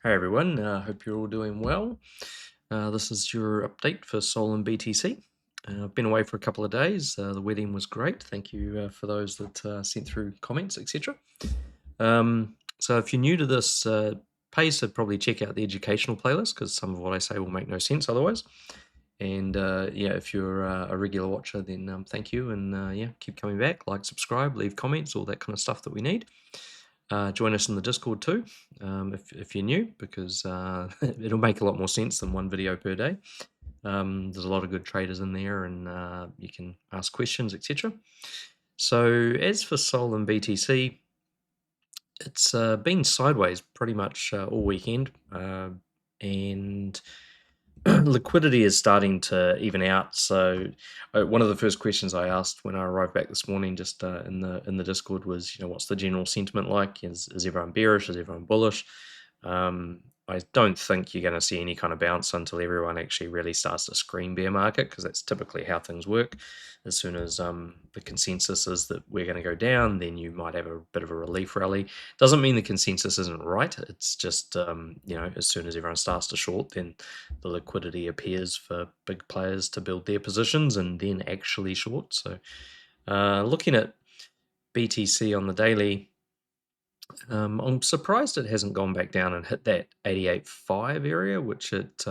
Hey everyone, hope you're all doing well. This is your update for Sol and BTC. I've been away for a couple of days. The wedding was great. Thank you for those that sent through comments, etc. So if you're new to this, pays to probably check out the educational playlist because some of what I say will make no sense otherwise. And yeah, if you're a regular watcher, then thank you. And yeah, keep coming back, like, subscribe, leave comments, all that kind of stuff that we need. Join us in the Discord too, if you're new, because it'll make a lot more sense than one video per day. There's a lot of good traders in there, and you can ask questions, etc. So as for Sol and BTC, it's been sideways pretty much all weekend, and liquidity is starting to even out. So one of the first questions I asked when I arrived back this morning, just in the Discord, was, what's the general sentiment like? Is everyone bearish? Is everyone bullish? I don't think you're going to see any kind of bounce until everyone actually really starts to scream bear market, because that's typically how things work. As soon as the consensus is that we're going to go down, then you might have a bit of a relief rally. Doesn't mean the consensus isn't right. It's just as soon as everyone starts to short, then the liquidity appears for big players to build their positions and then actually short. So looking at BTC on the daily, I'm surprised it hasn't gone back down and hit that 88.5 area, which it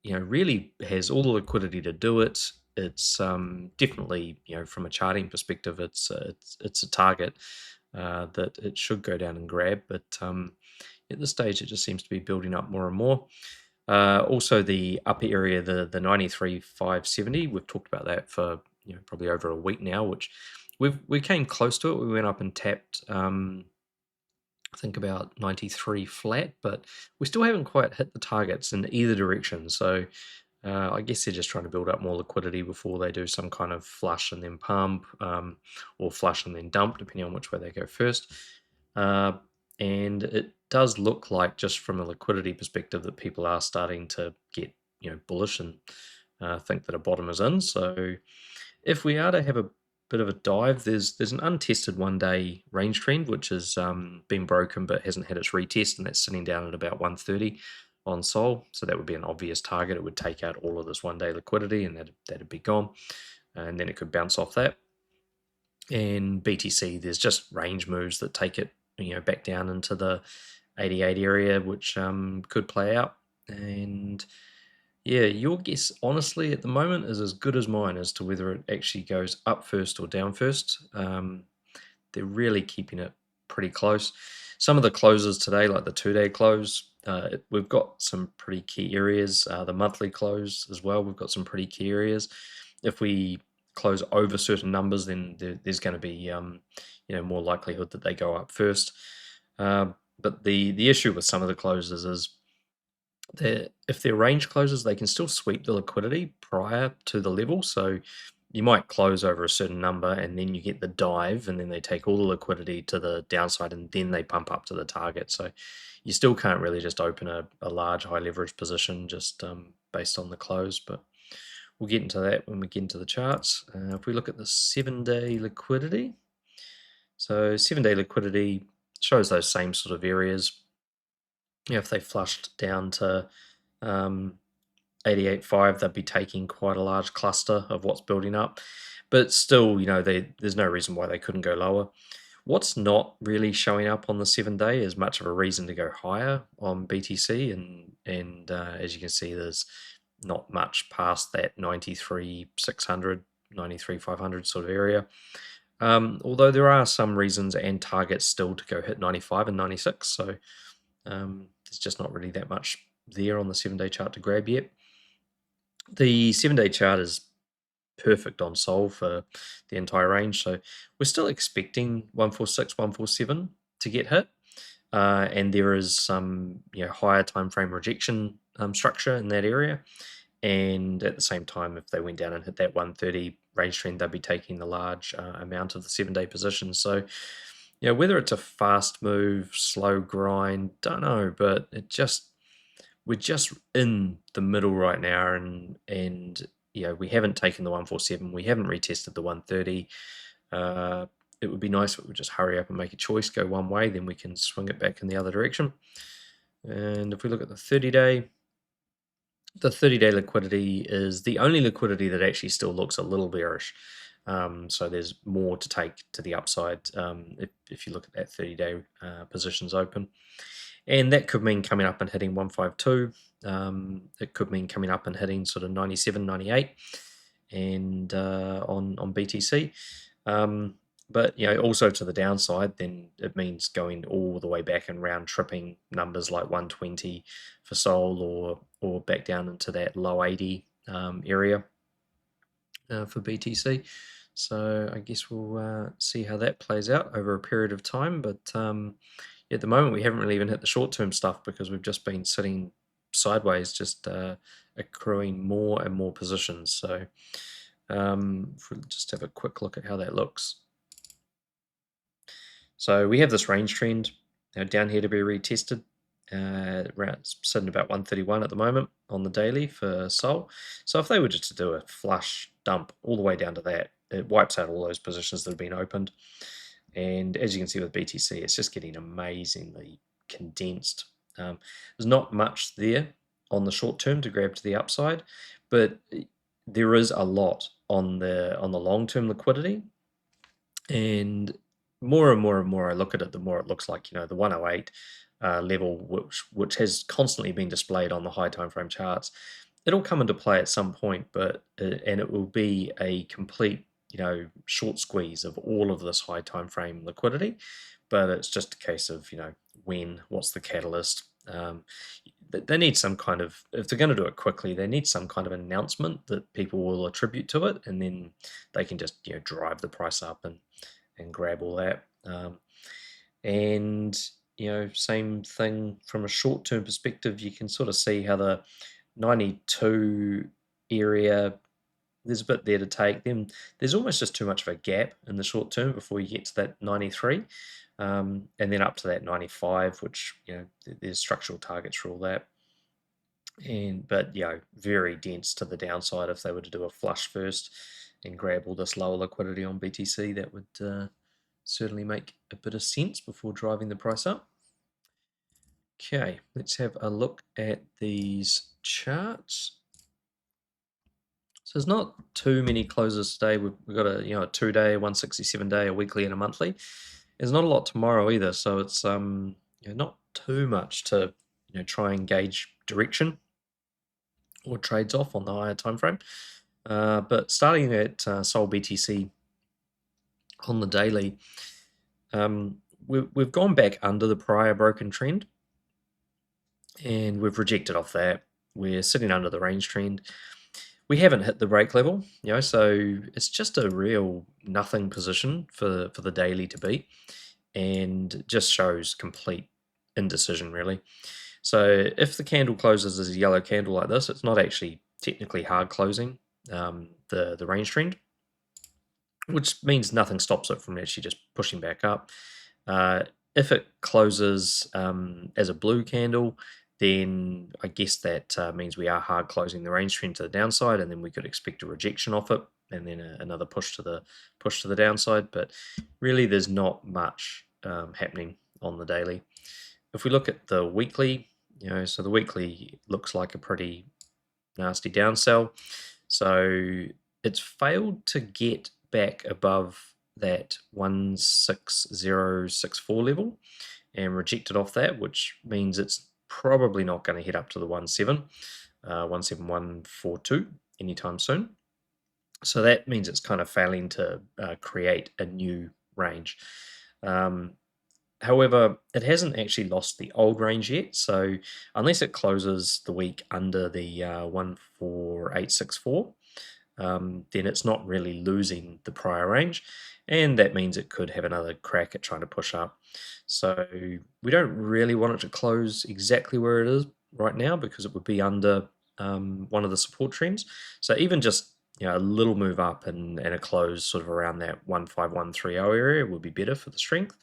really has all the liquidity to do it. It's definitely, from a charting perspective, it's a target that it should go down and grab, but at this stage it just seems to be building up more and more. Also, the upper area, the 93,570, we've talked about that for probably over a week now, which we came close to it. We went up and tapped, I think, about 93 flat, but we still haven't quite hit the targets in either direction. So I guess they're just trying to build up more liquidity before they do some kind of flush and then pump, or flush and then dump, depending on which way they go first. And it does look like, just from a liquidity perspective, that people are starting to get bullish and think that a bottom is in. So if we are to have a bit of a dive, there's an untested 1-day range trend which has been broken but hasn't had its retest, and that's sitting down at about 130 on Sol. So that would be an obvious target. It would take out all of this 1-day liquidity, and that'd be gone, and then it could bounce off that. And BTC, there's just range moves that take it back down into the 88 area, which could play out. And yeah, your guess, honestly, at the moment is as good as mine as to whether it actually goes up first or down first. They're really keeping it pretty close. Some of the closes today, like the 2-day close, we've got some pretty key areas. The monthly close as well, we've got some pretty key areas. If we close over certain numbers, then there's going to be more likelihood that they go up first. But the issue with some of the closes is if they're range closes, they can still sweep the liquidity prior to the level. So you might close over a certain number and then you get the dive, and then they take all the liquidity to the downside and then they pump up to the target. So you still can't really just open a large high leverage position just based on the close. But we'll get into that when we get into the charts. If we look at the 7-day liquidity, so 7-day liquidity shows those same sort of areas. If they flushed down to 88.5, they'd be taking quite a large cluster of what's building up. But still, there's no reason why they couldn't go lower. What's not really showing up on the 7-day is much of a reason to go higher on BTC, and as you can see, there's not much past that 93,600, 93,500 sort of area. Although there are some reasons and targets still to go hit 95 and 96, so there's just not really that much there on the 7-day chart to grab yet. The 7-day chart is perfect on Sol for the entire range, so we're still expecting 146, 147 to get hit, and there is some higher time frame rejection structure in that area. And at the same time, if they went down and hit that 130 range trend, they'd be taking the large amount of the 7-day position. So whether it's a fast move, slow grind, don't know, but we're just in the middle right now, and we haven't taken the 147, we haven't retested the 130. It would be nice if we would just hurry up and make a choice, go one way, then we can swing it back in the other direction. And if we look at the 30-day, the 30-day liquidity is the only liquidity that actually still looks a little bearish. So there's more to take to the upside if you look at that 30-day positions open. And that could mean coming up and hitting 152. It could mean coming up and hitting sort of 97, 98 and on BTC. But also to the downside, then it means going all the way back and round tripping numbers like 120 for Sol or back down into that low 80 area for BTC. So I guess we'll see how that plays out over a period of time. But at the moment, we haven't really even hit the short-term stuff because we've just been sitting sideways, just accruing more and more positions. So if we just have a quick look at how that looks. So we have this range trend down here to be retested. It's sitting about 131 at the moment on the daily for Sol. So if they were just to do a flush dump all the way down to that, it wipes out all those positions that have been opened. And as you can see with BTC, it's just getting amazingly condensed. There's not much there on the short term to grab to the upside, but there is a lot on the long term liquidity. And more and more and more I look at it, the more it looks like the 108 level, which has constantly been displayed on the high time frame charts. It'll come into play at some point, but and it will be a complete short squeeze of all of this high time frame liquidity. But it's just a case of what's the catalyst. They need some kind of, if they're going to do it quickly, they need some kind of announcement that people will attribute to it, and then they can just drive the price up and grab all that. And same thing from a short-term perspective. You can sort of see how the 92 area, there's a bit there to take. Then there's almost just too much of a gap in the short term before you get to that 93, and then up to that 95, which there's structural targets for all that. But very dense to the downside. If they were to do a flush first and grab all this lower liquidity on BTC, that would certainly make a bit of sense before driving the price up. Okay, let's have a look at these charts. So there's not too many closes today. We've got a 2-day, 167-day, a weekly, and a monthly. There's not a lot tomorrow either, so it's not too much to try and gauge direction or trades off on the higher time frame. But starting at Sol BTC on the daily, we've gone back under the prior broken trend, and we've rejected off that. We're sitting under the range trend. We haven't hit the break level, so it's just a real nothing position for the daily to beat, and just shows complete indecision, really. So if the candle closes as a yellow candle like this, it's not actually technically hard closing the range trend, which means nothing stops it from actually just pushing back up. If it closes as a blue candle, then I guess that means we are hard closing the range trend to the downside, and then we could expect a rejection off it, and then another push to the downside. But really, there's not much happening on the daily. If we look at the weekly, so the weekly looks like a pretty nasty downsell. So it's failed to get back above that 16064 level and rejected off that, which means it's probably not going to hit up to the 17142 anytime soon. So that means it's kind of failing to create a new range. However, it hasn't actually lost the old range yet, so unless it closes the week under the 14864, then it's not really losing the prior range, and that means it could have another crack at trying to push up. So we don't really want it to close exactly where it is right now, because it would be under one of the support trends. So even just a little move up and a close sort of around that 15130 area would be better for the strength.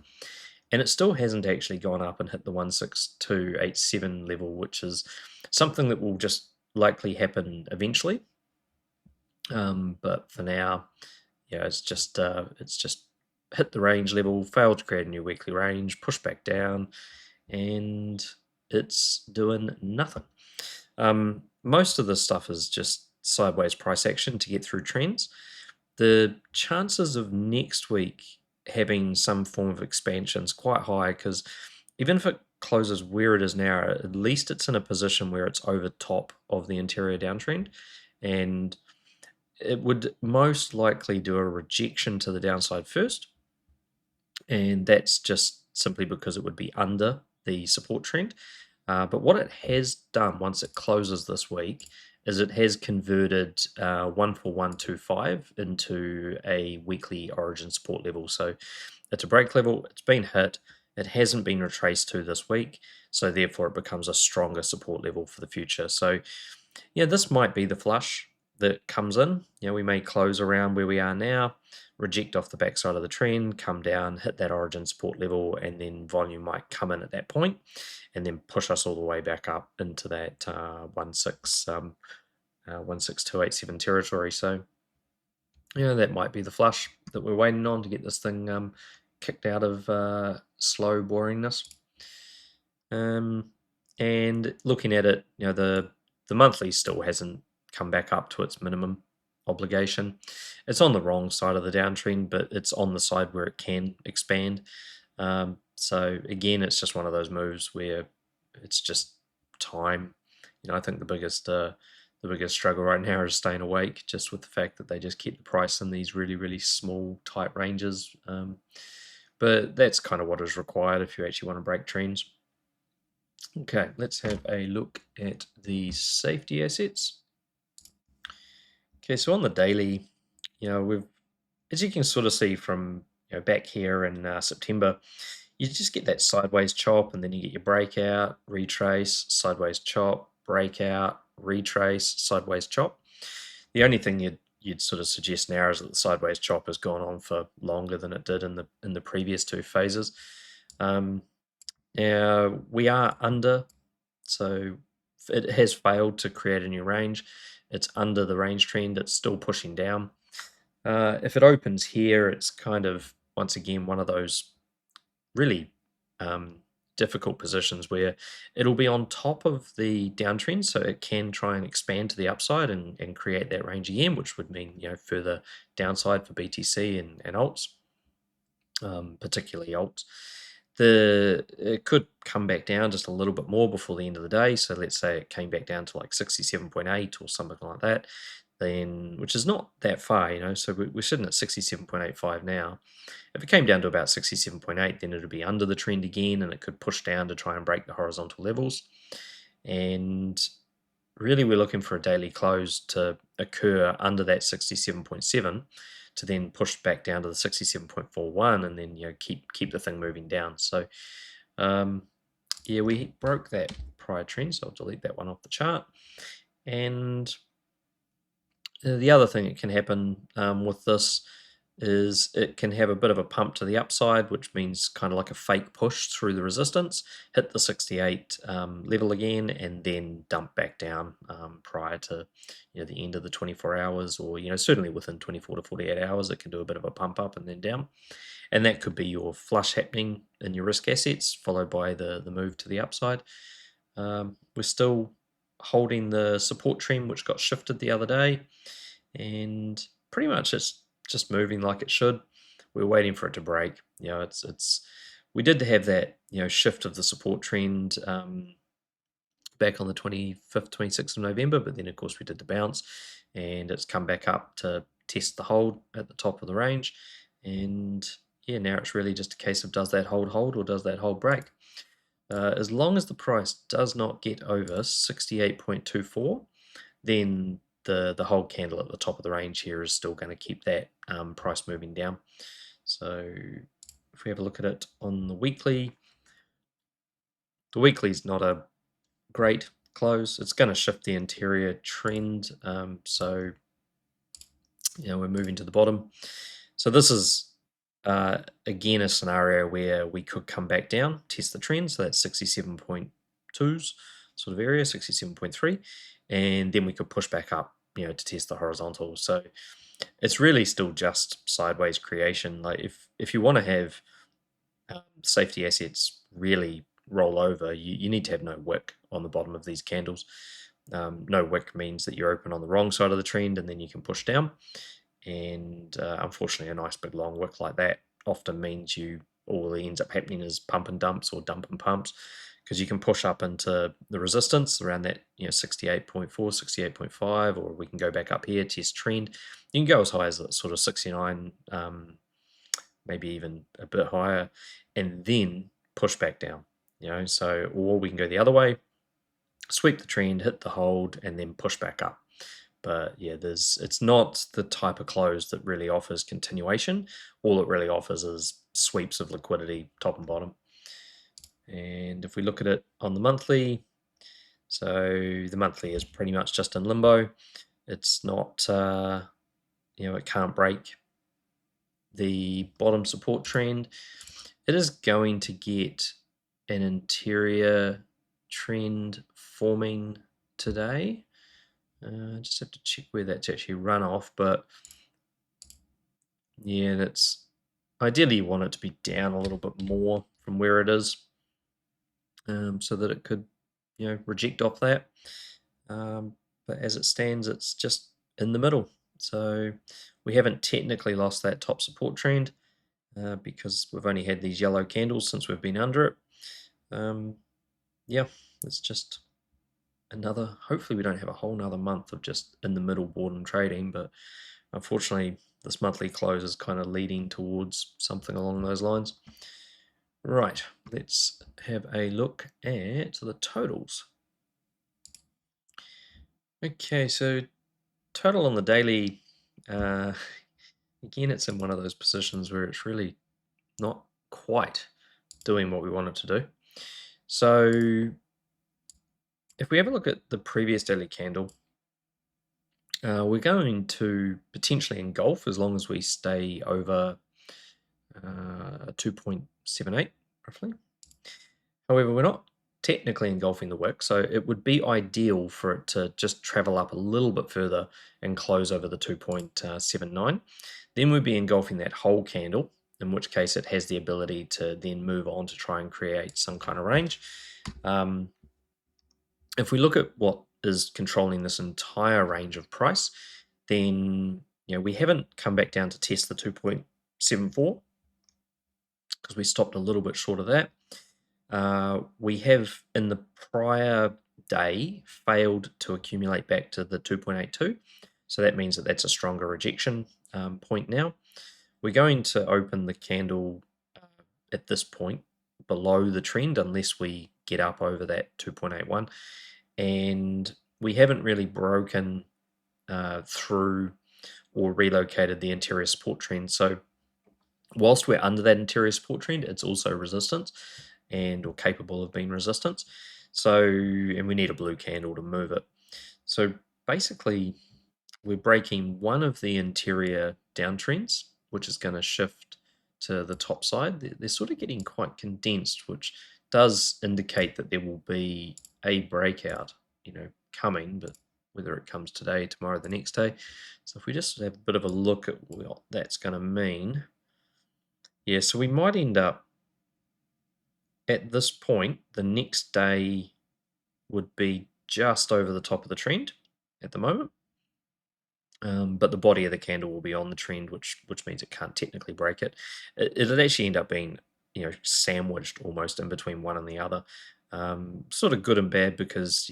And it still hasn't actually gone up and hit the 16287 level, which is something that will just likely happen eventually. But for now, it's just hit the range level, failed to create a new weekly range, pushed back down, and it's doing nothing. Most of this stuff is just sideways price action to get through trends. The chances of next week having some form of expansion is quite high, because even if it closes where it is now, at least it's in a position where it's over top of the interior downtrend, and it would most likely do a rejection to the downside first, and that's just simply because it would be under the support trend. But what it has done once it closes this week is it has converted 14125 into a weekly origin support level. So it's a break level, it's been hit, it hasn't been retraced to this week, so therefore it becomes a stronger support level for the future. So yeah, this might be the flush that comes in. We may close around where we are now, reject off the backside of the trend, come down, hit that origin support level, and then volume might come in at that point and then push us all the way back up into that 16287 territory. So that might be the flush that we're waiting on to get this thing kicked out of slow boringness. And looking at it, the monthly still hasn't come back up to its minimum obligation. It's on the wrong side of the downtrend, but it's on the side where it can expand. So again, it's just one of those moves where it's just time. I think the biggest struggle right now is staying awake, just with the fact that they just keep the price in these really, really small, tight ranges. But that's kind of what is required if you actually want to break trends. Okay, let's have a look at the safety assets. Okay, so on the daily, we've, as you can sort of see from back here in September, you just get that sideways chop, and then you get your breakout, retrace, sideways chop, breakout, retrace, sideways chop. The only thing you'd sort of suggest now is that the sideways chop has gone on for longer than it did in the previous two phases. Now we are under, so it has failed to create a new range. It's under the range trend. It's still pushing down. If it opens here, it's kind of, once again, one of those really difficult positions where it'll be on top of the downtrend, so it can try and expand to the upside and create that range again, which would mean further downside for BTC and alts, particularly alts. It could come back down just a little bit more before the end of the day. So let's say it came back down to like 67.8 or something like that, then, which is not that far, so we're sitting at 67.85 now. If it came down to about 67.8, then it would be under the trend again, and it could push down to try and break the horizontal levels. And really, we're looking for a daily close to occur under that 67.7 to then push back down to the 67.41, and then keep the thing moving down. So yeah, we broke that prior trend, so I'll delete that one off the chart. And the other thing that can happen with this is it can have a bit of a pump to the upside, which means kind of like a fake push through the resistance, hit the 68 level again, and then dump back down prior to the end of the 24 hours, or certainly within 24 to 48 hours, it can do a bit of a pump up and then down. And that could be your flush happening in your risk assets, followed by the move to the upside. We're still holding the support trend, which got shifted the other day, and pretty much it's just moving like it should. We're waiting for it to break. We did have that shift of the support trend back on the 25th, 26th of November, but then of course we did the bounce, and it's come back up to test the hold at the top of the range. And yeah, now it's really just a case of, does that hold or does that hold break? As long as the price does not get over 68.24, then the whole candle at the top of the range here is still going to keep that price moving down. So if we have a look at it on the weekly is not a great close. It's going to shift the interior trend. So we're moving to the bottom. So this is again a scenario where we could come back down, test the trend. So that's 67.2s sort of area, 67.3, and then we could push back up, to test the horizontal. So it's really still just sideways creation. Like if you want to have safety assets really roll over, you need to have no wick on the bottom of these candles. No wick means that you're open on the wrong side of the trend and then you can push down. And unfortunately, a nice big long wick like that often means all that ends up happening is pump and dumps or dump and pumps, because you can push up into the resistance around that 68.4, 68.5, or we can go back up here, test trend. You can go as high as sort of 69, maybe even a bit higher, and then push back down. So, or we can go the other way, sweep the trend, hit the hold, and then push back up. But yeah, it's not the type of close that really offers continuation. All it really offers is sweeps of liquidity, top and bottom. And if we look at it on the monthly, so the monthly is pretty much just in limbo. It's not, it can't break the bottom support trend. It is going to get an interior trend forming today. Just have to check where that's actually run off, but yeah, that's ideally you want it to be down a little bit more from where it is, so that it could, reject off that. But as it stands, it's just in the middle. So we haven't technically lost that top support trend because we've only had these yellow candles since we've been under it. Yeah, it's just another, hopefully we don't have a whole nother month of just in the middle boredom trading, but unfortunately this monthly close is kind of leading towards something along those lines. Right, let's have a look at the totals. Okay, so total on the daily, again, it's in one of those positions where it's really not quite doing what we want it to do. So if we have a look at the previous daily candle, we're going to potentially engulf as long as we stay over 2.78 roughly. However, we're not technically engulfing the wick, so it would be ideal for it to just travel up a little bit further and close over the 2.79. Then we'd be engulfing that whole candle, in which case it has the ability to then move on to try and create some kind of range. If we look at what is controlling this entire range of price, then we haven't come back down to test the 2.74 because we stopped a little bit short of that. We have in the prior day failed to accumulate back to the 2.82, so that means that that's a stronger rejection point now. We're going to open the candle at this point below the trend unless we get up over that 2.81, and we haven't really broken through or relocated the interior support trend. So whilst we're under that interior support trend, it's also resistance or capable of being resistance. So, and we need a blue candle to move it. So basically we're breaking one of the interior downtrends, which is going to shift to the top side. They're sort of getting quite condensed, which does indicate that there will be a breakout, coming, but whether it comes today, tomorrow, the next day. So if we just have a bit of a look at what that's going to mean. Yeah, so we might end up at this point, the next day would be just over the top of the trend at the moment. But the body of the candle will be on the trend, which means it can't technically break it. It'd actually end up being, sandwiched almost in between one and the other. Sort of good and bad because,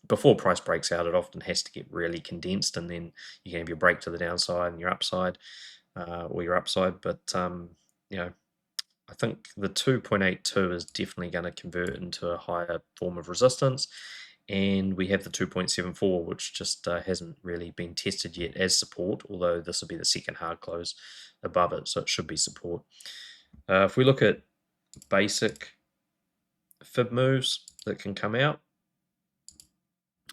before price breaks out, it often has to get really condensed, and then you can have your break to the downside and your upside, or your upside. But I think the 2.82 is definitely going to convert into a higher form of resistance, and we have the 2.74, which just hasn't really been tested yet as support, although this will be the second hard close above it, so it should be support. If we look at basic fib moves that can come out,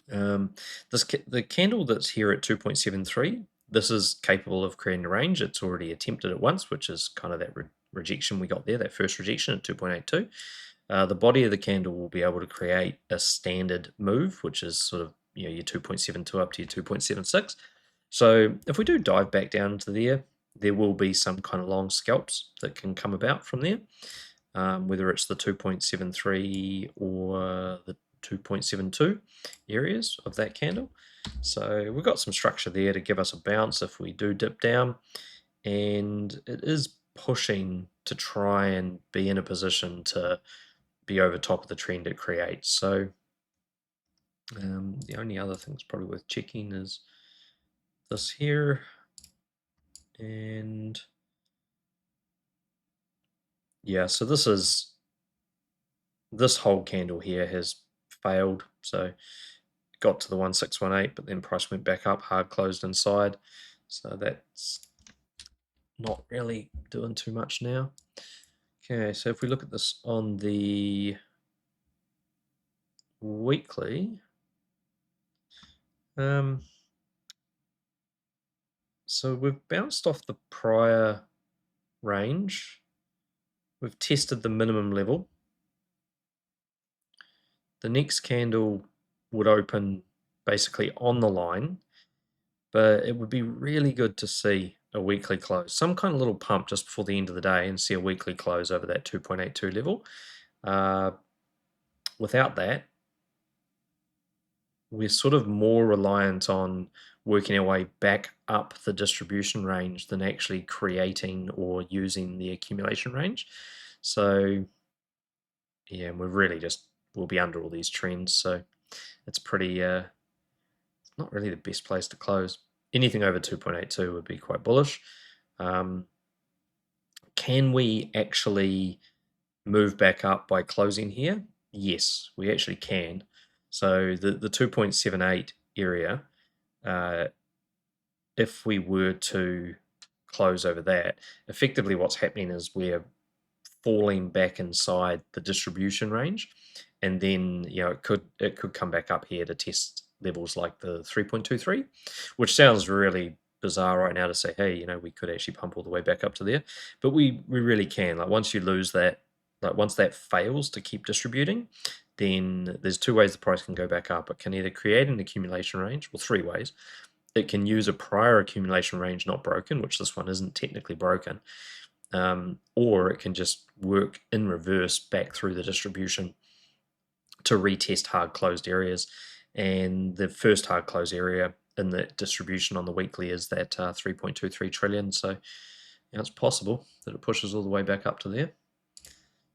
the candle that's here at 2.73, this is capable of creating a range. It's already attempted it once, which is kind of that rejection we got there, that first rejection at 2.82. The body of the candle will be able to create a standard move, which is sort of your 2.72 up to your 2.76. So if we do dive back down into there will be some kind of long scalps that can come about from there. whether it's the 2.73 or the 2.72 areas of that candle. So we've got some structure there to give us a bounce if we do dip down, and it is pushing to try and be in a position to be over top of the trend it creates. So the only other thing that's probably worth checking is this here, and yeah, so this whole candle here has failed. So got to the 1618, but then price went back up, hard closed inside. So that's not really doing too much now. Okay, so if we look at this on the weekly, so we've bounced off the prior range. We've tested the minimum level. The next candle would open basically on the line, but it would be really good to see a weekly close, some kind of little pump just before the end of the day, and see a weekly close over that 2.82 level. Without that, we're sort of more reliant on working our way back up the distribution range than actually creating or using the accumulation range. So yeah, we're really we'll be under all these trends. So it's pretty, not really the best place to close. Anything over 2.82 would be quite bullish. Can we actually move back up by closing here? Yes, we actually can. So the 2.78 area, if we were to close over that, effectively what's happening is we're falling back inside the distribution range, and then it could come back up here to test levels like the 3.23, which sounds really bizarre right now to say, hey, we could actually pump all the way back up to there, but we really can. Like once you lose that, like once that fails to keep distributing, then there's two ways the price can go back up. It can either create an accumulation range, or three ways. It can use a prior accumulation range not broken, which this one isn't technically broken, or it can just work in reverse back through the distribution to retest hard closed areas. And the first hard close area in the distribution on the weekly is that 3.23 trillion. So it's possible that it pushes all the way back up to there.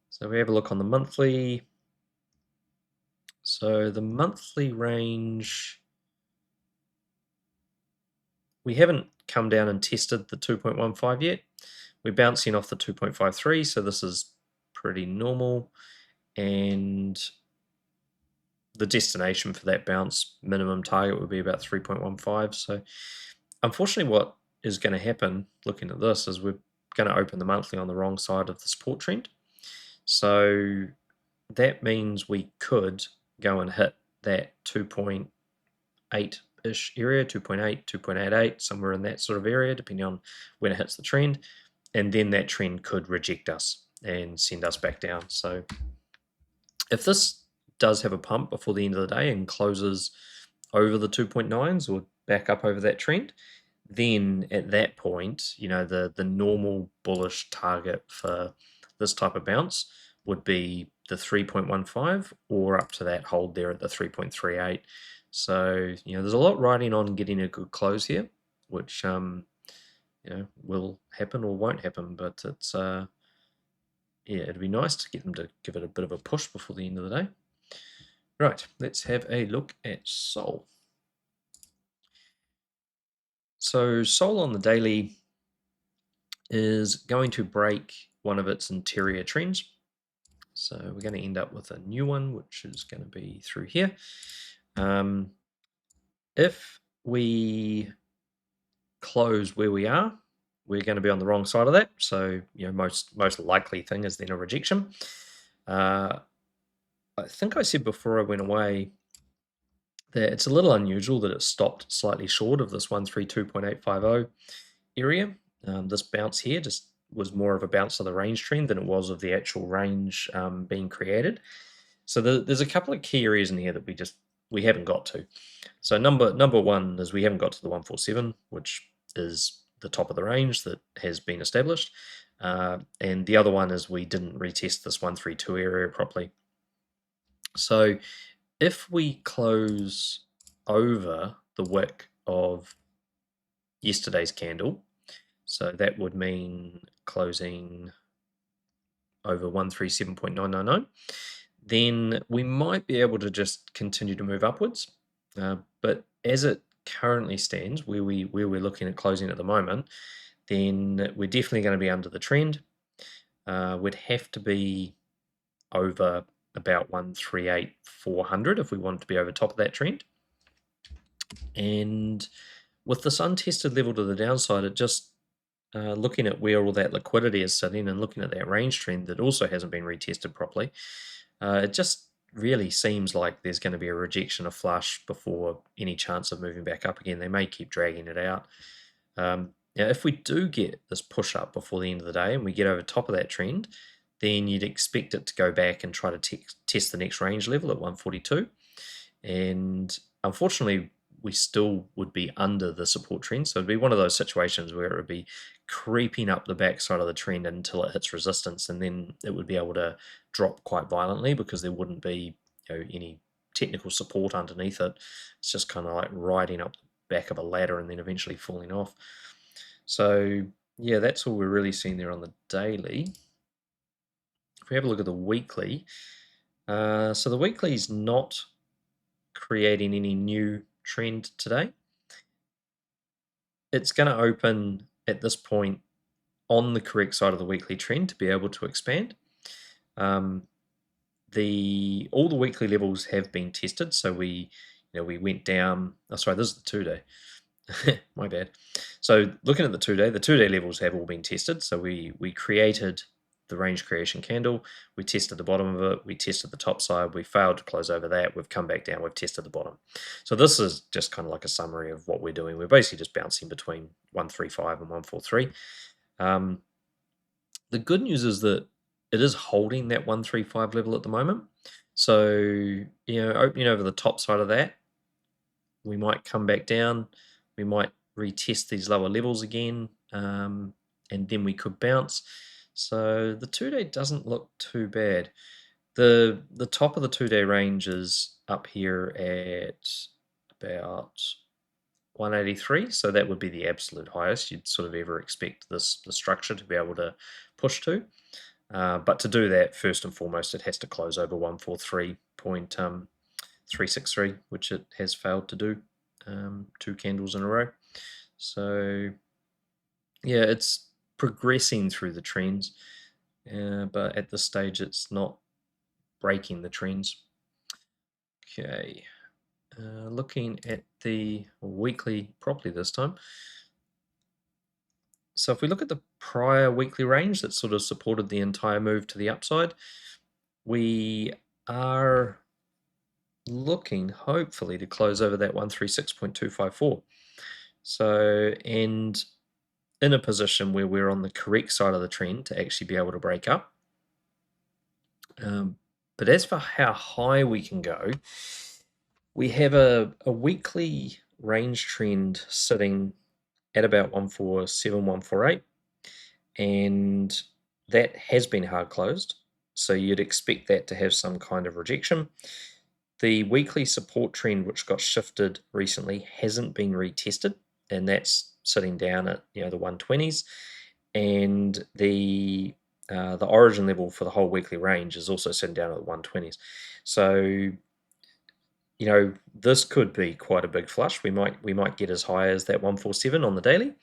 So we have a look on the monthly. So the monthly range, we haven't come down and tested the 2.15 yet. We're bouncing off the 2.53, so this is pretty normal. And the destination for that bounce minimum target would be about 3.15. So unfortunately what is going to happen looking at this is we're going to open the monthly on the wrong side of the support trend. So that means we could go and hit that 2.8-ish area, 2.8, 2.88, somewhere in that sort of area, depending on when it hits the trend. And then that trend could reject us and send us back down. So if this does have a pump before the end of the day and closes over the 2.9s or back up over that trend, then at that point, the normal bullish target for this type of bounce would be the 3.15 or up to that hold there at the 3.38. So, there's a lot riding on getting a good close here, which, will happen or won't happen, but it's, yeah, it'd be nice to get them to give it a bit of a push before the end of the day. Right, let's have a look at Sol. So Sol on the daily is going to break one of its interior trends. So we're going to end up with a new one, which is going to be through here. If we close where we are, we're going to be on the wrong side of that. So, most likely thing is then a rejection. I think I said before I went away that it's a little unusual that it stopped slightly short of this 132.850 area. This bounce here just was more of a bounce of the range trend than it was of the actual range being created. So there's a couple of key areas in here that we haven't got to. So number one is we haven't got to the 147, which is the top of the range that has been established. And the other one is we didn't retest this 132 area properly. So if we close over the wick of yesterday's candle, so that would mean closing over 137.999, then we might be able to just continue to move upwards. But as it currently stands, where we're looking at closing at the moment, then we're definitely going to be under the trend. We'd have to be over about 138,400 if we want to be over top of that trend. And with this untested level to the downside, it just looking at where all that liquidity is sitting and looking at that range trend that also hasn't been retested properly, it just really seems like there's going to be a rejection of flush before any chance of moving back up again. They may keep dragging it out. Now, if we do get this push up before the end of the day and we get over top of that trend, then you'd expect it to go back and try to test the next range level at 142. And unfortunately, we still would be under the support trend. So it'd be one of those situations where it would be creeping up the backside of the trend until it hits resistance, and then it would be able to drop quite violently because there wouldn't be any technical support underneath it. It's just kind of like riding up the back of a ladder and then eventually falling off. So yeah, that's all we're really seeing there on the daily. If we have a look at the weekly, so the weekly is not creating any new trend today. It's going to open at this point on the correct side of the weekly trend to be able to expand. All the weekly levels have been tested, so we went down. Oh, sorry, this is the 2-day. My bad. So looking at the 2-day levels have all been tested. So we created the range creation candle, we tested the bottom of it, we tested the top side, we failed to close over that, we've come back down, we've tested the bottom. So this is just kind of like a summary of what we're doing. We're basically just bouncing between 135 and 143. The good news is that it is holding that 135 level at the moment. So, opening over the top side of that, we might come back down, we might retest these lower levels again, and then we could bounce. So the 2-day doesn't look too bad. The top of the 2-day range is up here at about 183, so that would be the absolute highest you'd sort of ever expect the structure to be able to push to. But to do that, first and foremost, it has to close over 143.363, which it has failed to do 2 candles in a row. So yeah, it's progressing through the trends, but at this stage it's not breaking the trends. Okay, looking at the weekly properly this time. So if we look at the prior weekly range that sort of supported the entire move to the upside, we are looking hopefully to close over that 136.254. So, and in a position where we're on the correct side of the trend to actually be able to break up. But as for how high we can go, we have a weekly range trend sitting at about 147,148, and that has been hard closed. So you'd expect that to have some kind of rejection. The weekly support trend, which got shifted recently, hasn't been retested, and that's sitting down at the 120s, and the origin level for the whole weekly range is also sitting down at the 120s. So this could be quite a big flush. We might get as high as that 147 on the daily.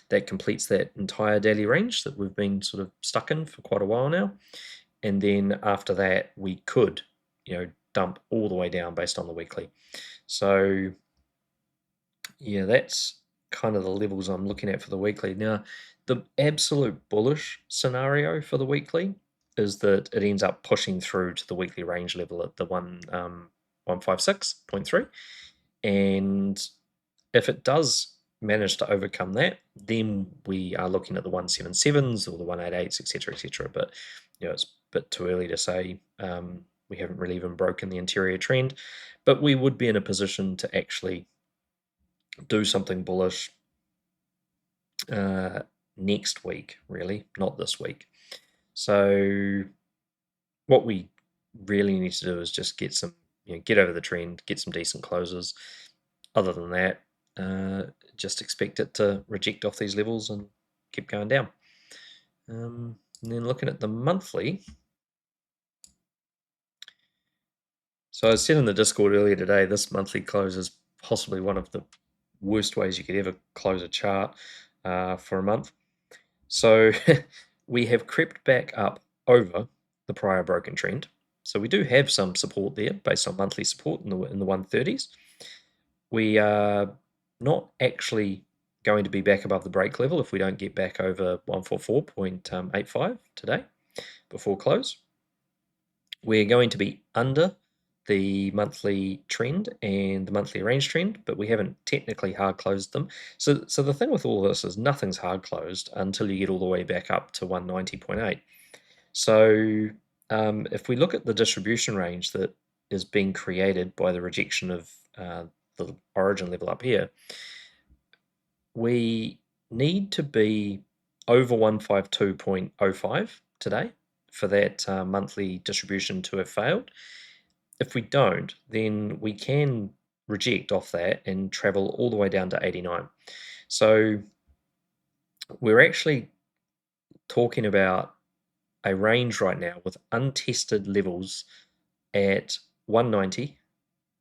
That completes that entire daily range that we've been sort of stuck in for quite a while now. And then after that, we could, dump all the way down based on the weekly. So yeah, that's kind of the levels I'm looking at for the weekly. Now, the absolute bullish scenario for the weekly is that it ends up pushing through to the weekly range level at the 156.3. And if it does manage to overcome that, then we are looking at the 177s or the 188s, etc. But it's a bit too early to say. We haven't really even broken the interior trend, but we would be in a position to actually do something bullish next week, really, not this week. So what we really need to do is just get some, get over the trend, get some decent closes. Other than that, just expect it to reject off these levels and keep going down. And then looking at the monthly. So I said in the Discord earlier today, this monthly close is possibly one of the worst ways you could ever close a chart for a month. So we have crept back up over the prior broken trend. So we do have some support there based on monthly support in the 130s. We are not actually going to be back above the break level if we don't get back over 144.85 today before close. We're going to be under the monthly trend and the monthly range trend, but we haven't technically hard closed them. So the thing with all of this is nothing's hard closed until you get all the way back up to 190.8. So if we look at the distribution range that is being created by the rejection of the origin level up here, we need to be over 152.05 today for that monthly distribution to have failed. If we don't, then we can reject off that and travel all the way down to 89. So we're actually talking about a range right now with untested levels at 190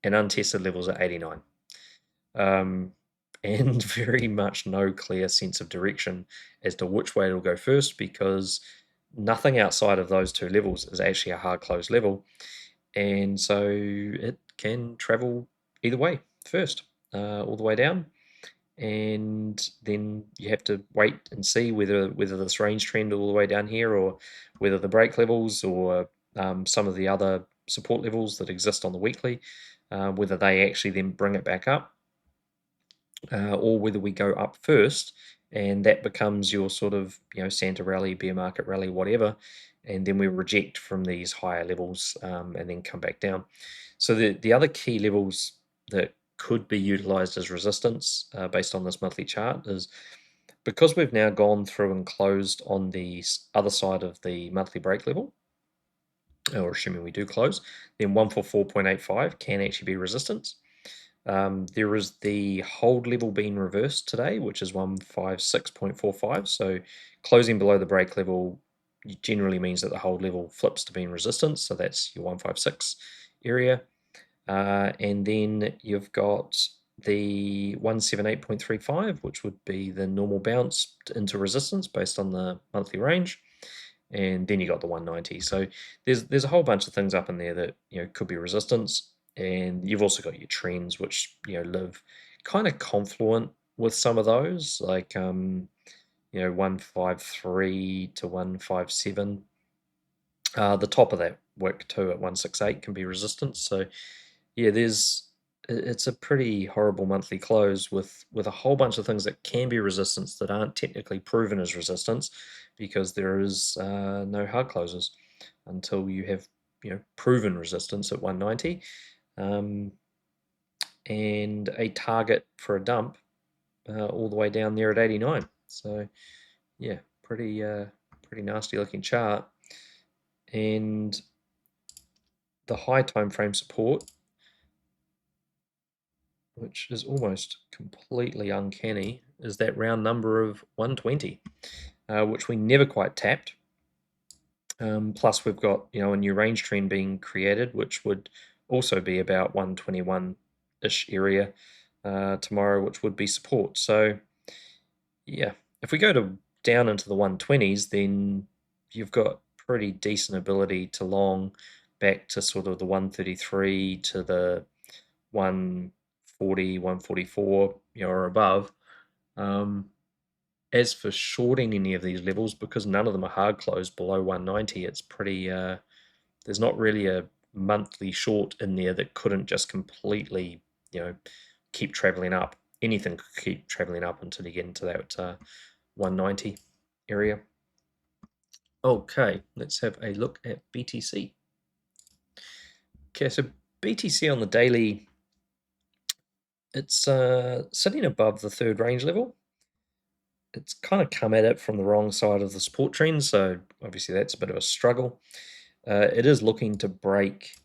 and untested levels at 89. And very much no clear sense of direction as to which way it'll go first, because nothing outside of those two levels is actually a hard close level. And so it can travel either way first, all the way down. And then you have to wait and see whether this range trend all the way down here, or whether the break levels or some of the other support levels that exist on the weekly, whether they actually then bring it back up, or whether we go up first, and that becomes your sort of Santa rally, bear market rally, whatever, and then we reject from these higher levels and then come back down. So the other key levels that could be utilized as resistance based on this monthly chart is, because we've now gone through and closed on the other side of the monthly break level, or assuming we do close, then 144.85 can actually be resistance. There is the hold level being reversed today, which is 156.45. So closing below the break level generally means that the hold level flips to being resistance. So that's your 156 area. And then you've got the 178.35, which would be the normal bounce into resistance based on the monthly range. And then you got the 190. So there's a whole bunch of things up in there that could be resistance. And you've also got your trends, which live kind of confluent with some of those, like 153 to 157. The top of that wick too at 168 can be resistance. So yeah, it's a pretty horrible monthly close with a whole bunch of things that can be resistance that aren't technically proven as resistance, because there is no hard closes until you have proven resistance at 190, and a target for a dump all the way down there at 89. So yeah, pretty nasty looking chart. And the high time frame support, which is almost completely uncanny, is that round number of 120, which we never quite tapped. Plus we've got a new range trend being created, which would also be about 121-ish area tomorrow, which would be support. So yeah, if we go down into the 120s, then you've got pretty decent ability to long back to sort of the 133 to the 140, 144, or above. As for shorting any of these levels, because none of them are hard closed below 190, it's pretty, there's not really a monthly short in there that couldn't just completely, keep traveling up. Anything could keep traveling up until you get into that 190 area. Okay, let's have a look at BTC. Okay, so BTC on the daily, it's sitting above the third range level. it's kind of come at it from the wrong side of the support trend, so obviously that's a bit of a struggle. It is looking to break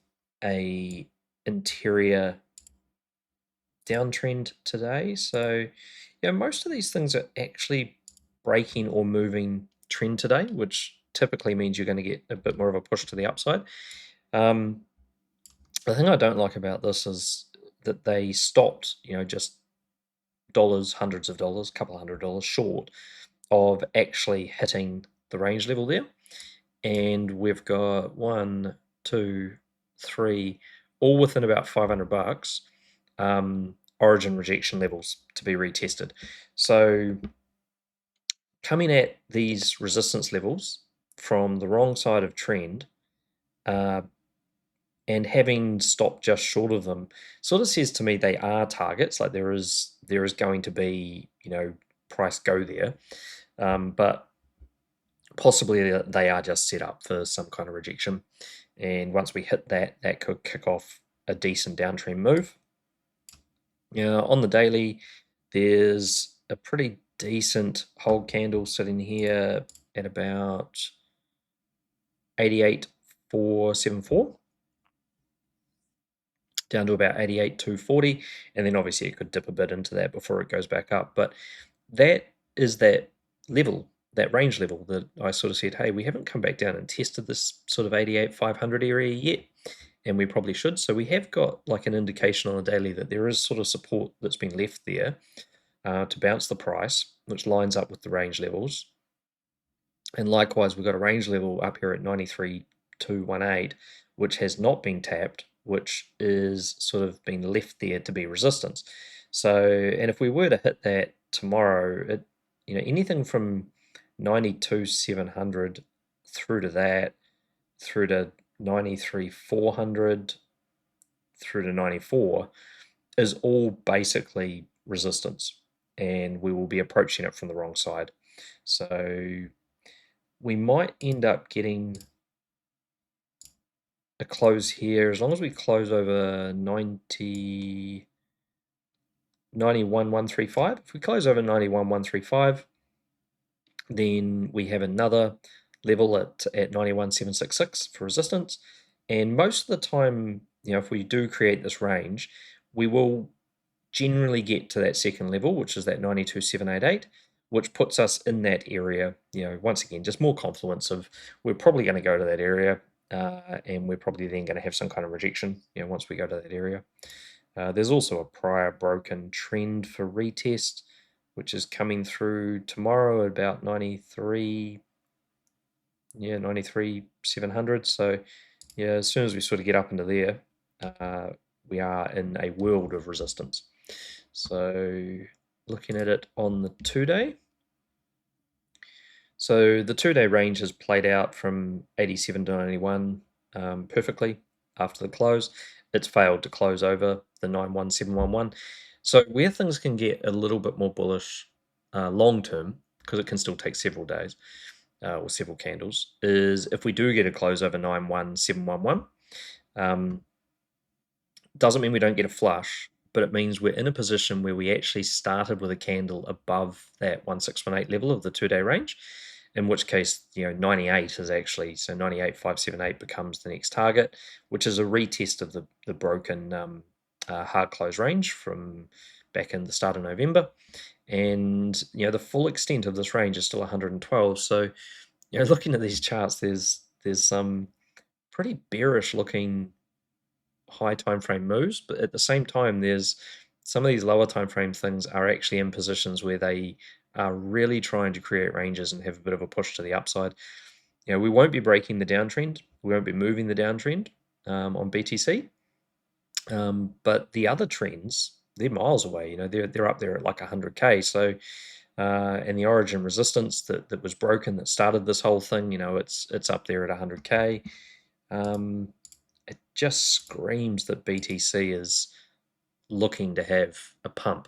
a interior downtrend today, so yeah, most of these things are actually breaking or moving trend today, which typically means you're going to get a bit more of a push to the upside. The thing I don't like about this is that they stopped, just dollars, hundreds of dollars, couple $100 short of actually hitting the range level there. And we've got 1, 2, 3, all within about $500, origin rejection levels to be retested. So coming at these resistance levels from the wrong side of trend, and having stopped just short of them sort of says to me they are targets. Like there is going to be price go there, but possibly they are just set up for some kind of rejection. And once we hit that, that could kick off a decent downtrend move. On the daily, there's a pretty decent hold candle sitting here at about 88,474 down to about 88,240, and then obviously it could dip a bit into that before it goes back up. But that is that level, that range level that I sort of said, hey, we haven't come back down and tested this sort of 88,500 area yet, and we probably should. So we have got like an indication on a daily that there is sort of support that's been left there to bounce the price, which lines up with the range levels. And likewise, we've got a range level up here at 93,218, which has not been tapped, which is sort of been left there to be resistance. So, and if we were to hit that tomorrow, anything from 92,700 through to that, through to 93,400, through to 94, is all basically resistance, and we will be approaching it from the wrong side. So we might end up getting a close here as long as we close over 91,135. If we close over 91,135, then we have another level at 91,766 for resistance. And most of the time, if we do create this range, we will generally get to that second level, which is that 92,788, which puts us in that area. Once again, just more confluence of we're probably going to go to that area, and we're probably then going to have some kind of rejection once we go to that area. There's also a prior broken trend for retest, which is coming through tomorrow at about 93,700. So yeah, as soon as we sort of get up into there, we are in a world of resistance. So looking at it on the 2-day. So the 2-day range has played out from 87 to 91 perfectly after the close. It's failed to close over the 91711. So where things can get a little bit more bullish long term, because it can still take several days or several candles, is if we do get a close over 91711. Doesn't mean we don't get a flush, but it means we're in a position where we actually started with a candle above that 1618 level of the 2-day range, in which case 98 is actually, so 98,578 becomes the next target, which is a retest of the broken hard close range from back in the start of November. And the full extent of this range is still 112. So looking at these charts, there's some pretty bearish looking high time frame moves, but at the same time, there's some of these lower time frame things are actually in positions where they are really trying to create ranges and have a bit of a push to the upside. We won't be breaking the downtrend, we won't be moving the downtrend on BTC, but the other trends, they're miles away. They're up there at like 100k. So and the origin resistance that was broken that started this whole thing, it's up there at 100k. It just screams that BTC is looking to have a pump.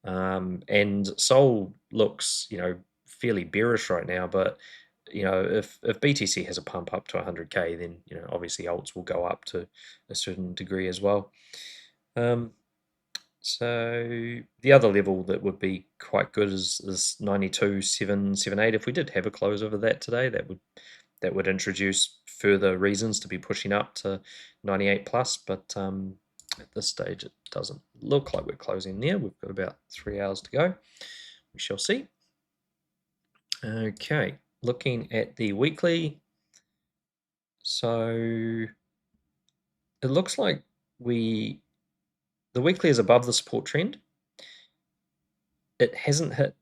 And Sol looks, fairly bearish right now, but if BTC has a pump up to 100k, then obviously alts will go up to a certain degree as well. So the other level that would be quite good is 92,778. If we did have a close over that today, that would introduce further reasons to be pushing up to 98 plus, but at this stage it doesn't look like we're closing there. We've got about 3 hours to go. We shall see. Okay, looking at the weekly. So it looks like the weekly is above the support trend. It hasn't hit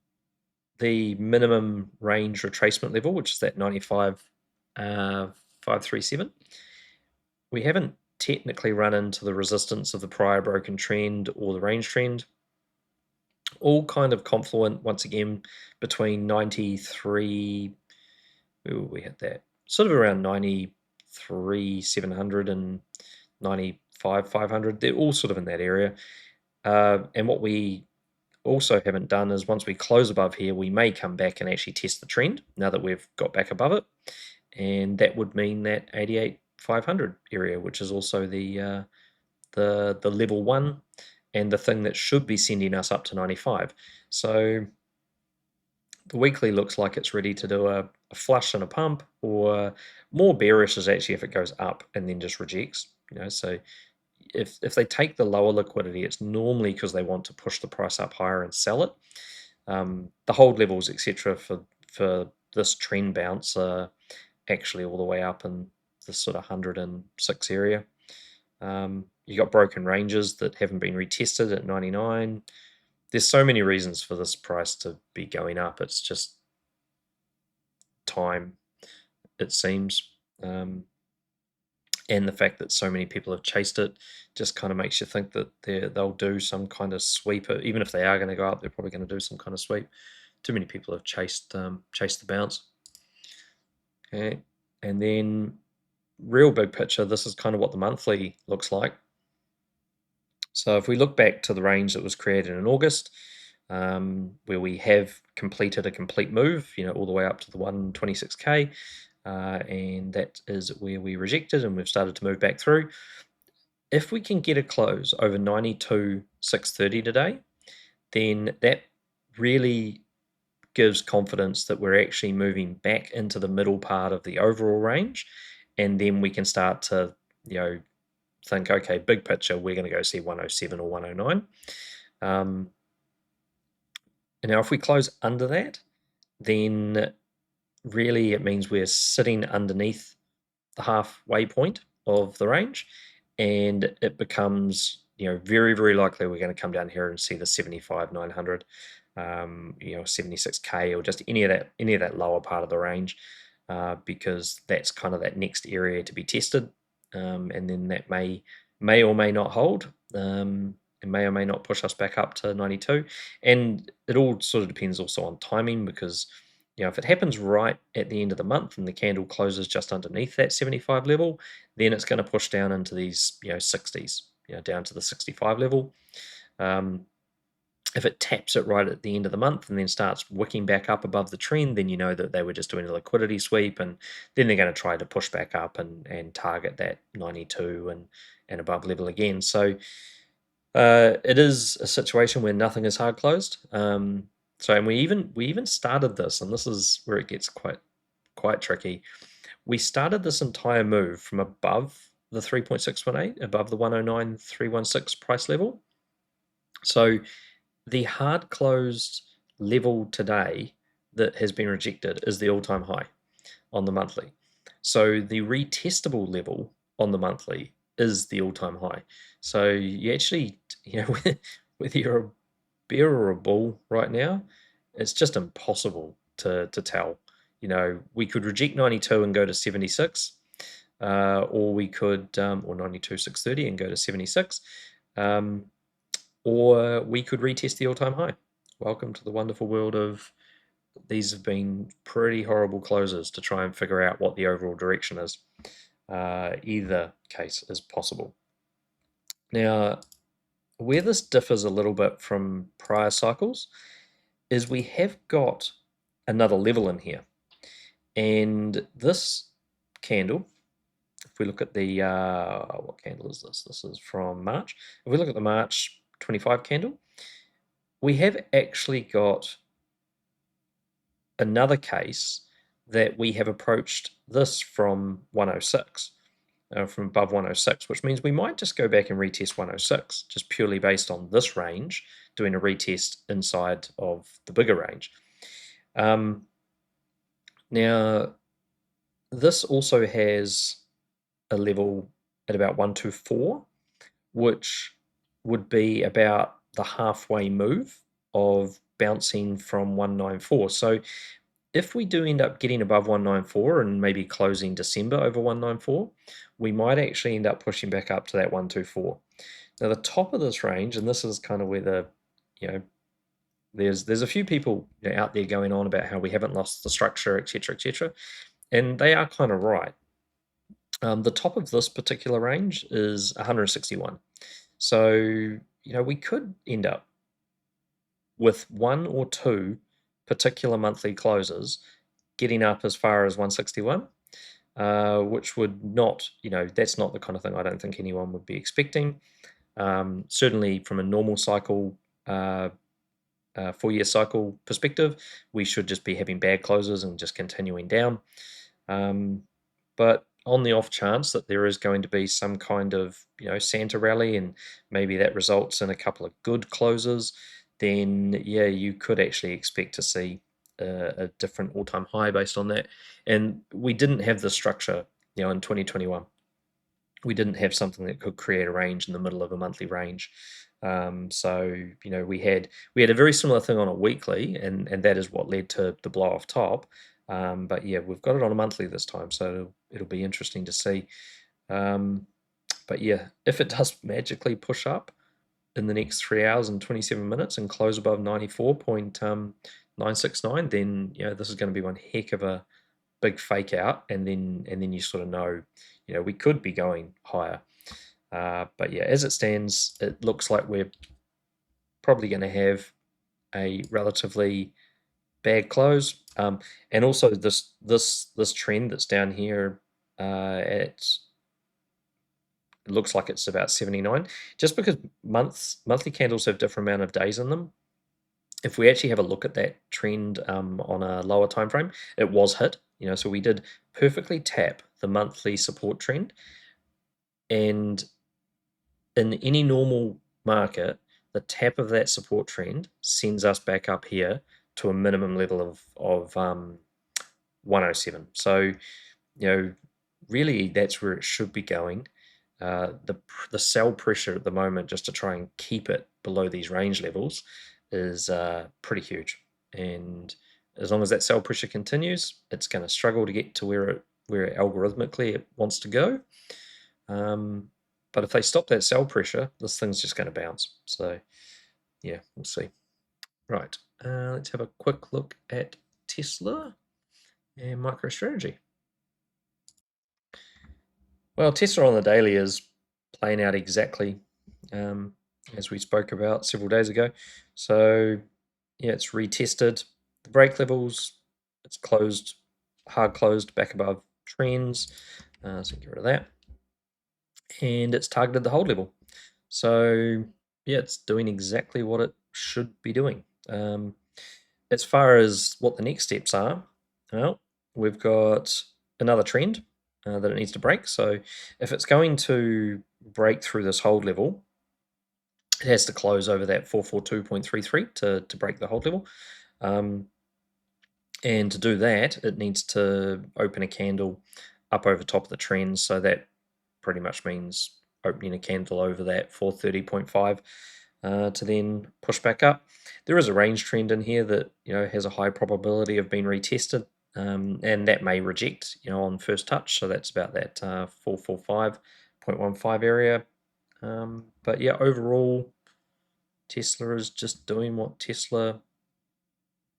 the minimum range retracement level, which is that 95,537. We haven't technically run into the resistance of the prior broken trend or the range trend. All kind of confluent once again between 93. Ooh, we hit that sort of around 93,700 and 95,500. They're all sort of in that area. And what we also haven't done is once we close above here, we may come back and actually test the trend now that we've got back above it. And that would mean that 88,500 area, which is also the level one and the thing that should be sending us up to 95. So the weekly looks like it's ready to do a flush and a pump, or more bearish is actually if it goes up and then just rejects. So if they take the lower liquidity, it's normally because they want to push the price up higher and sell it. The hold levels, etc., for this trend bounce are actually all the way up in this sort of 106 area. You got broken ranges that haven't been retested at 99. There's so many reasons for this price to be going up. It's just time, it seems. And the fact that so many people have chased it just kind of makes you think that they'll do some kind of sweep. Even if they are going to go up, they're probably going to do some kind of sweep. Too many people have chased the bounce. Okay, and then real big picture, this is kind of what the monthly looks like. So if we look back to the range that was created in August, where we have completed a complete move, all the way up to the 126K, and that is where we rejected and we've started to move back through. If we can get a close over 92,630 today, then that really gives confidence that we're actually moving back into the middle part of the overall range, and then we can start to, think, okay, big picture, we're going to go see 107 or 109. And now if we close under that, then really it means we're sitting underneath the halfway point of the range, and it becomes very, very likely we're going to come down here and see the 75,900, 76K, or just any of that lower part of the range, because that's kind of that next area to be tested, and then that may or may not hold, and may or may not push us back up to 92. And it all sort of depends also on timing, because if it happens right at the end of the month and the candle closes just underneath that 75 level, then it's going to push down into these 60s, down to the 65 level. If it taps it right at the end of the month and then starts wicking back up above the trend, then you know that they were just doing a liquidity sweep, and then they're going to try to push back up and target that 92 and above level again. So it is a situation where nothing is hard closed. And we even started this, and this is where it gets quite tricky. We started this entire move from above the 3.618, above the 109,316 price level. So the hard closed level today that has been rejected is the all-time high on the monthly. So the retestable level on the monthly is the all-time high. So you actually, whether you're a bear or a bull right now, it's just impossible to tell. We could reject 92 and go to 76, or we could, or 92,630 and go to 76, or we could retest the all-time high. Welcome to the wonderful world of, these have been pretty horrible closes to try and figure out what the overall direction is. Either case is possible. Now, where this differs a little bit from prior cycles is we have got another level in here. And this candle, if we look at the, what candle is this? This is from March. If we look at the March 25 candle, we have actually got another case that we have approached this from 106, from above 106, which means we might just go back and retest 106, just purely based on this range, doing a retest inside of the bigger range. Now, this also has a level at about 124, which would be about the halfway move of bouncing from 194. So if we do end up getting above 194 and maybe closing December over 194, we might actually end up pushing back up to that 124. Now the top of this range, and this is kind of where the, there's a few people out there going on about how we haven't lost the structure, etc., and they are kind of right. The top of this particular range is 161. So, we could end up with one or two particular monthly closes getting up as far as 161, which would not, that's not the kind of thing I don't think anyone would be expecting. Certainly from a normal cycle, 4-year cycle perspective, we should just be having bad closes and just continuing down. But on the off chance that there is going to be some kind of, Santa rally and maybe that results in a couple of good closes, then yeah, you could actually expect to see a different all-time high based on that. And we didn't have the structure, in 2021. We didn't have something that could create a range in the middle of a monthly range. So we had a very similar thing on a weekly, and that is what led to the blow off top. But yeah, we've got it on a monthly this time, so it'll be interesting to see. But yeah, if it does magically push up in the next 3 hours and 27 minutes and close above 94.969, then this is going to be one heck of a big fake out, and then you sort of know, we could be going higher. But yeah, as it stands, it looks like we're probably going to have a relatively bad close. And also this trend that's down here, it looks like it's about 79. Just because monthly candles have different amount of days in them, if we actually have a look at that trend on a lower time frame, it was hit. So we did perfectly tap the monthly support trend, and in any normal market, the tap of that support trend sends us back up here to a minimum level of 107. So, really that's where it should be going. The sell pressure at the moment, just to try and keep it below these range levels, is pretty huge. And as long as that sell pressure continues, it's going to struggle to get to where algorithmically it wants to go. But if they stop that sell pressure, this thing's just going to bounce. So yeah, we'll see. Right, let's have a quick look at Tesla and MicroStrategy. Well, Tesla on the daily is playing out exactly as we spoke about several days ago. So yeah, it's retested the break levels. It's closed, hard closed back above trends. So get rid of that. And it's targeted the hold level. So yeah, it's doing exactly what it should be doing. As far as what the next steps are, well, we've got another trend that it needs to break. So if it's going to break through this hold level, it has to close over that 442.33 to break the hold level. And to do that, it needs to open a candle up over top of the trend. So that pretty much means opening a candle over that 430.5 to then push back up. There is a range trend in here that has a high probability of being retested, and that may reject on first touch. So that's about that 445.15 area. But yeah, overall, Tesla is just doing what Tesla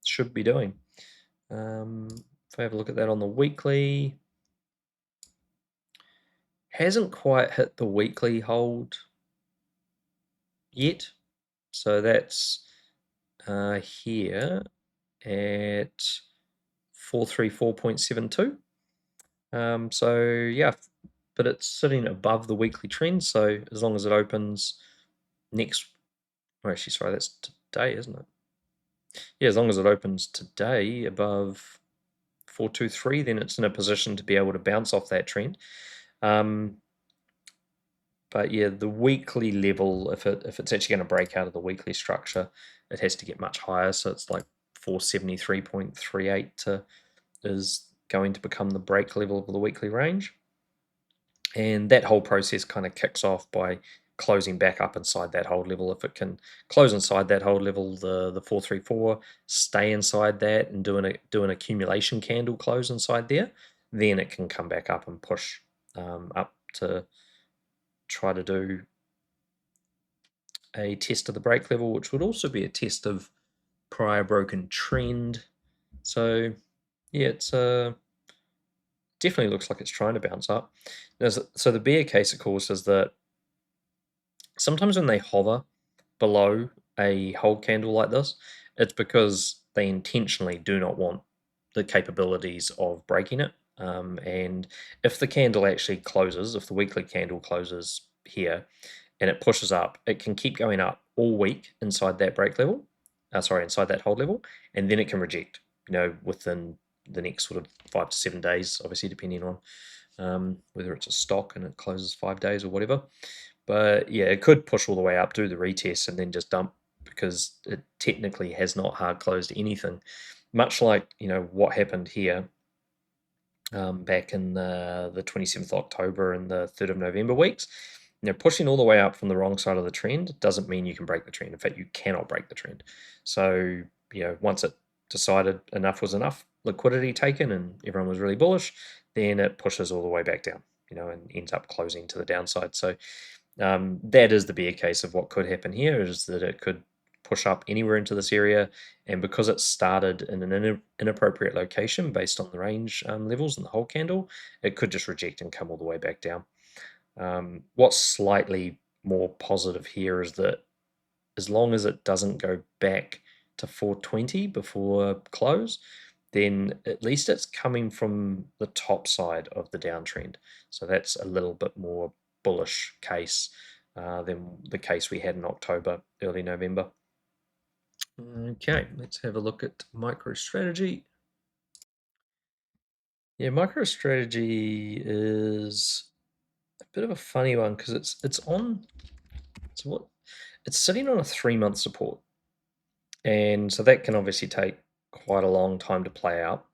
should be doing. If I have a look at that on the weekly, hasn't quite hit the weekly hold yet. So that's here at 434.72. So yeah, but it's sitting above the weekly trend. So as long as it opens next Oh, actually, sorry, that's today, isn't it? Yeah, as long as it opens today above 423, then it's in a position to be able to bounce off that trend. But yeah, the weekly level, if it's actually going to break out of the weekly structure, it has to get much higher. So it's like 473.38 is going to become the break level of the weekly range. And that whole process kind of kicks off by closing back up inside that hold level. If it can close inside that hold level, the 434, stay inside that and do an accumulation candle close inside there, then it can come back up and push up to try to do a test of the break level, which would also be a test of prior broken trend. So yeah, it's definitely looks like it's trying to bounce up. So the bear case, of course, is that sometimes when they hover below a hold candle like this, it's because they intentionally do not want the capabilities of breaking it. And if the candle actually closes, if the weekly candle closes here and it pushes up, it can keep going up all week inside that break level, inside that hold level, and then it can reject, within the next sort of 5 to 7 days, obviously depending on whether it's a stock and it closes 5 days or whatever. But yeah, it could push all the way up, do the retest, and then just dump because it technically has not hard closed anything. Much like what happened here back in the 27th of October and the 3rd of November weeks. Pushing all the way up from the wrong side of the trend doesn't mean you can break the trend. In fact, you cannot break the trend. So once it decided enough was enough, liquidity taken, and everyone was really bullish, then it pushes all the way back down, and ends up closing to the downside. So that is the bear case of what could happen here, is that it could push up anywhere into this area, and because it started in an inappropriate location based on the range levels and the whole candle, it could just reject and come all the way back down. What's slightly more positive here is that as long as it doesn't go back to 420 before close, then at least it's coming from the top side of the downtrend. So that's a little bit more bullish case than the case we had in October, early November. Okay, let's have a look at MicroStrategy. Yeah, MicroStrategy is a bit of a funny one because it's sitting on a 3-month support, and so that can obviously take quite a long time to play out.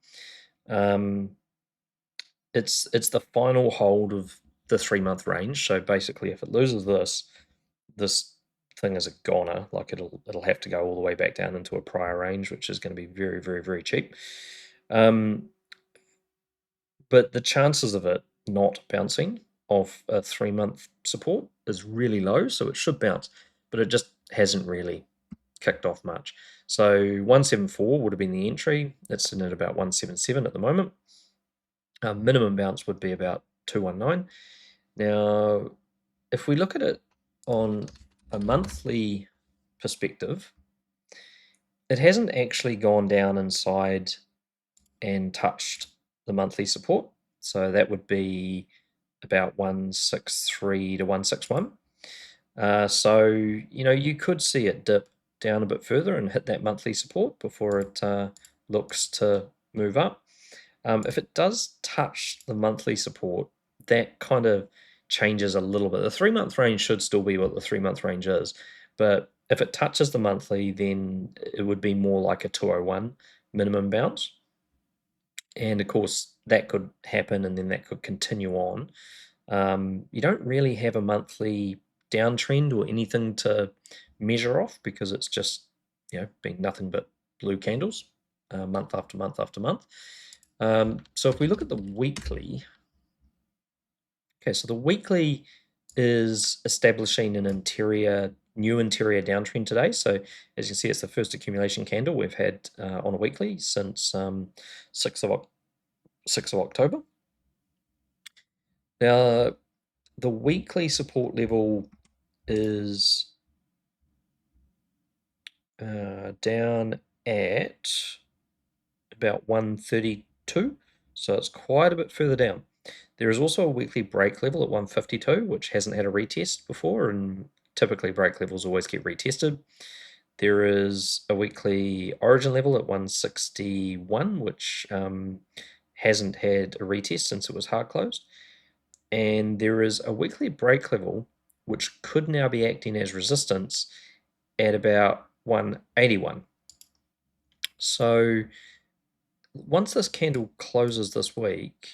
It's the final hold of the 3-month range. So basically, if it loses this thing is a goner. Like it'll have to go all the way back down into a prior range, which is going to be very, very, very cheap. But the chances of it not bouncing off a 3-month support is really low, so it should bounce, but it just hasn't really kicked off much. So 174 would have been the entry. It's sitting at about 177 at the moment. Minimum bounce would be about 219. Now, if we look at it on a monthly perspective, it hasn't actually gone down inside and touched the monthly support. So that would be about 163 to 161. So, you could see it dip down a bit further and hit that monthly support before it looks to move up. If it does touch the monthly support, that kind of changes a little bit. The 3-month range should still be what the 3-month range is, but if it touches the monthly, then it would be more like a 201 minimum bounce. And of course, that could happen and then that could continue on. You don't really have a monthly downtrend or anything to measure off because it's just, been nothing but blue candles month after month after month. So if we look at the weekly, okay, so the weekly is establishing an new interior downtrend today. So as you can see, it's the first accumulation candle we've had on a weekly since 6th of October. Now, the weekly support level is down at about 132, so it's quite a bit further down. There is also a weekly break level at 152, which hasn't had a retest before, and typically break levels always get retested. There is a weekly origin level at 161, which hasn't had a retest since it was hard closed. And there is a weekly break level, which could now be acting as resistance at about 181. So once this candle closes this week,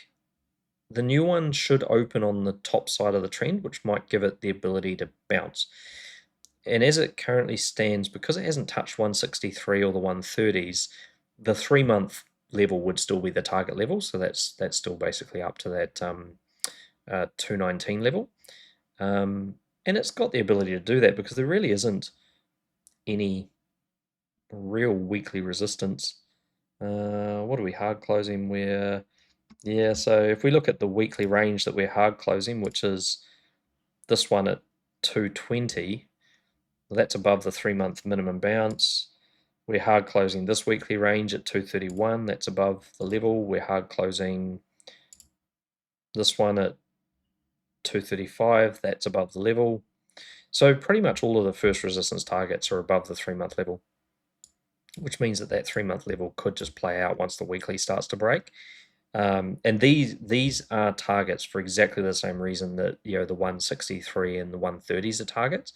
the new one should open on the top side of the trend, which might give it the ability to bounce. And as it currently stands, because it hasn't touched 163 or the 130s, the 3-month level would still be the target level. So that's still basically up to that 219 level. And it's got the ability to do that because there really isn't any real weekly resistance. What are we hard closing? Yeah, so if we look at the weekly range that we're hard closing, which is this one at 220, well, that's above the 3-month minimum bounce. We're hard closing this weekly range at 231, that's above the level. We're hard closing this one at 235, that's above the level. So pretty much all of the first resistance targets are above the 3-month level, which means that 3-month level could just play out once the weekly starts to break. And these are targets for exactly the same reason that the 163 and the 130s are targets.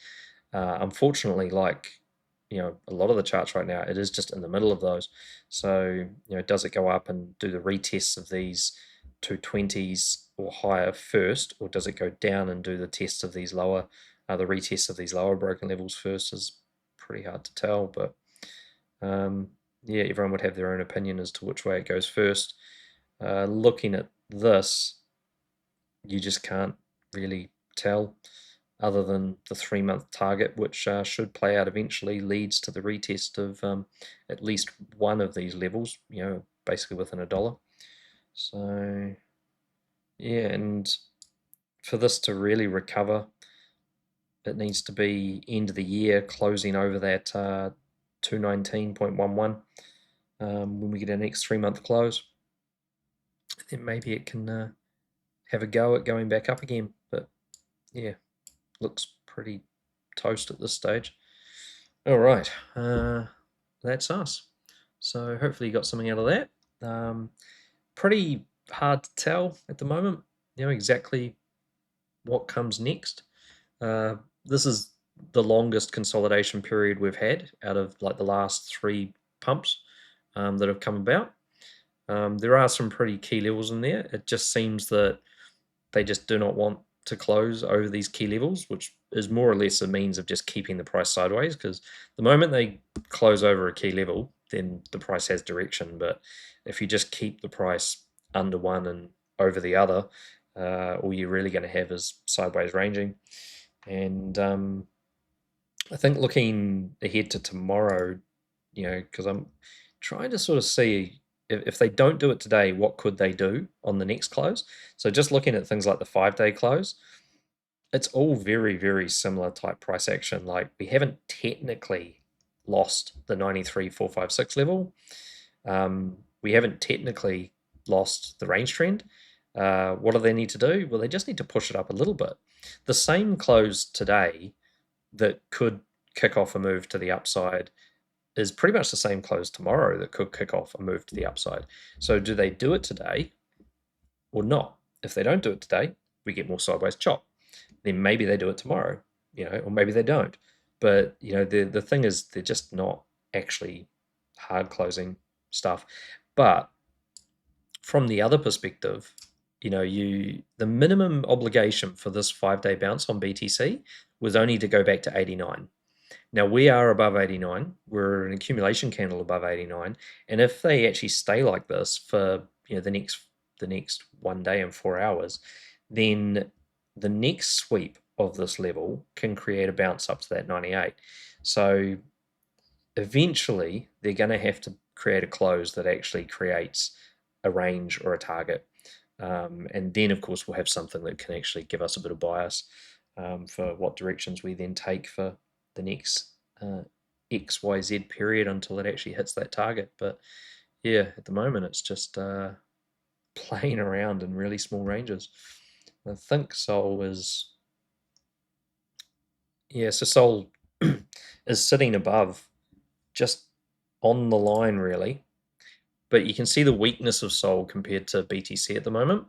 Unfortunately, like a lot of the charts right now, it is just in the middle of those. So does it go up and do the retests of these 220s or higher first, or does it go down and do the tests of these lower, the retests of these lower broken levels first? Is pretty hard to tell, but yeah, everyone would have their own opinion as to which way it goes first. Looking at this, you just can't really tell, other than the 3-month target, which should play out eventually, leads to the retest of at least one of these levels, basically within $1. So yeah, and for this to really recover, it needs to be end of the year closing over that 219.11 when we get our next 3-month close. Then maybe it can have a go at going back up again. But yeah, looks pretty toast at this stage. All right, that's us. So hopefully you got something out of that. Pretty hard to tell at the moment, exactly what comes next. This is the longest consolidation period we've had out of like the last 3 pumps that have come about. There are some pretty key levels in there. It just seems that they just do not want to close over these key levels, which is more or less a means of just keeping the price sideways, because the moment they close over a key level, then the price has direction. But if you just keep the price under one and over the other, all you're really going to have is sideways ranging. And I think looking ahead to tomorrow, because I'm trying to sort of see if they don't do it today, what could they do on the next close? So just looking at things like the 5-day close, it's all very, very similar type price action. Like we haven't technically lost the 93,456 level. We haven't technically lost the range trend. What do they need to do? Well, they just need to push it up a little bit. The same close today that could kick off a move to the upside is pretty much the same close tomorrow that could kick off a move to the upside. So do they do it today or not? If they don't do it today, we get more sideways chop. Then maybe they do it tomorrow, or maybe they don't. But the thing is, they're just not actually hard closing stuff. But from the other perspective, the minimum obligation for this 5-day bounce on BTC was only to go back to 89. Now we are above 89. We're an accumulation candle above 89, and if they actually stay like this for the next 1 day and 4 hours, then the next sweep of this level can create a bounce up to that 98. So eventually they're going to have to create a close that actually creates a range or a target. And then, of course, we'll have something that can actually give us a bit of bias for what directions we then take for the next XYZ period until it actually hits that target. But yeah, at the moment, it's just playing around in really small ranges. I think Sol is, Yeah, so Sol is sitting above, just on the line really, but you can see the weakness of Sol compared to BTC at the moment.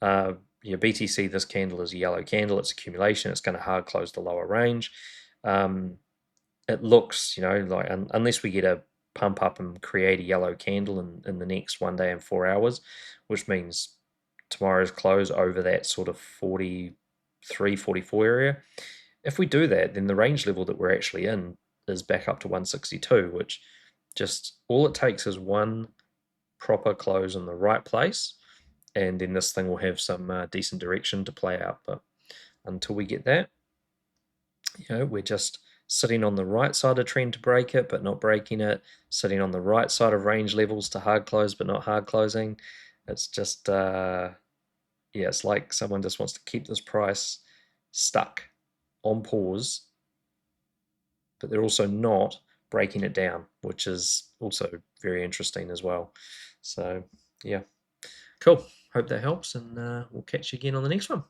Yeah, BTC, this candle is a yellow candle. It's accumulation. It's going to hard close the lower range. It looks, like unless we get a pump up and create a yellow candle in the next 1 day and 4 hours, which means tomorrow's close over that sort of 43, 44 area. If we do that, then the range level that we're actually in is back up to 162, which just all it takes is one proper close in the right place, and then this thing will have some decent direction to play out. But until we get that, we're just sitting on the right side of trend to break it, but not breaking it, sitting on the right side of range levels to hard close, but not hard closing. It's just, yeah, it's like someone just wants to keep this price stuck on pause, but they're also not breaking it down, which is also very interesting as well. So, yeah, cool. Hope that helps, and we'll catch you again on the next one.